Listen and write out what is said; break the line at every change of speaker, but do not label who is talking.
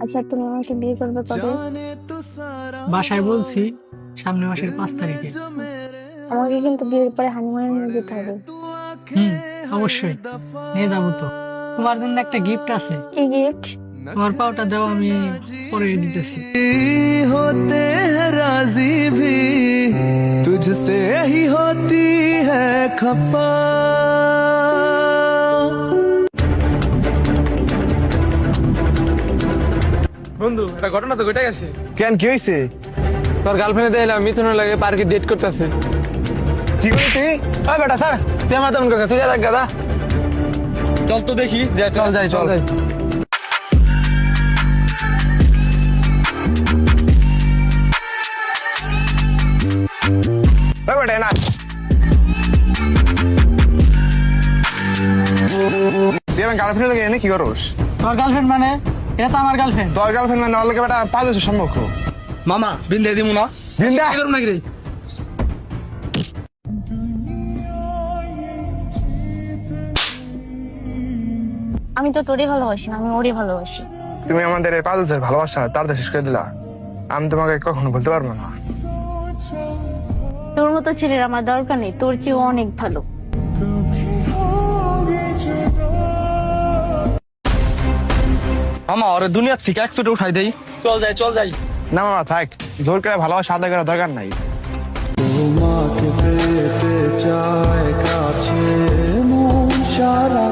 আচ্ছা, তুমি আমাকে বিয়ে করবে কবে?
বাসায় বলছি সামনে মাসের 5 তারিখে।
আমাকে কিন্তু বিয়ের পরে হানিমুনে নিয়ে যেতে হবে।
হুম, অবশ্যই নিয়ে যাবো তো। তোমার জন্য একটা গিফট আছে।
কি গিফট?
তোমার পাওটা দাও, আমি পরে দিতেছি।
होते हैं राजी भी तुझसे ही होती है खफा।
বন্ধু, একটা ঘটনা তো ঘটে গেছে।
কেন কি হয়েছে?
তোর গার্লফ্রেন্ড দেখলাম মিথুনের লাগে পার্কে ডেট করতেছে।
কি করলি তুই?
ওই বেটা স্যার, তুই আমার তেমন কথা, তুই যা দেখ গাদা।
চল তো দেখি।
চল যাই চল যাই।
ওই বেটা না, তুই আমার গার্লফ্রেন্ড লাগে এনে কি করস?
তোমার গার্লফ্রেন্ড মানে? এটা তো আমার গার্লফ্রেন্ড।
তোর গার্লফ্রেন্ড মানে ওর লাগে বেটা 5 বছর সম্পর্ক।
মামা বিন্দে দিমু না।
বিন্দা
কি করব নাকি রে?
আমি তো তোরই ভালোবাসি না, আমি ওরই ভালোবাসি।
তুমি আমাদের এই 5 বছর ভালোবাসা তার শেষ করে দিলা। আমি তোমাকে কখনো বলতে পারবো না।
তোর মতো ছেলের আমার দরকার নেই, তোর চেয়ে অনেক ভালো।
মামা ওরে দুনিয়া থেকে একশোটা উঠাই দেই। চল যাই চল যাই।
না মামা থাক, জোর করে ভালোবাসা আদায় করার দরকার নাই।
তোমাকে পেতে চায় কাছে মন সারা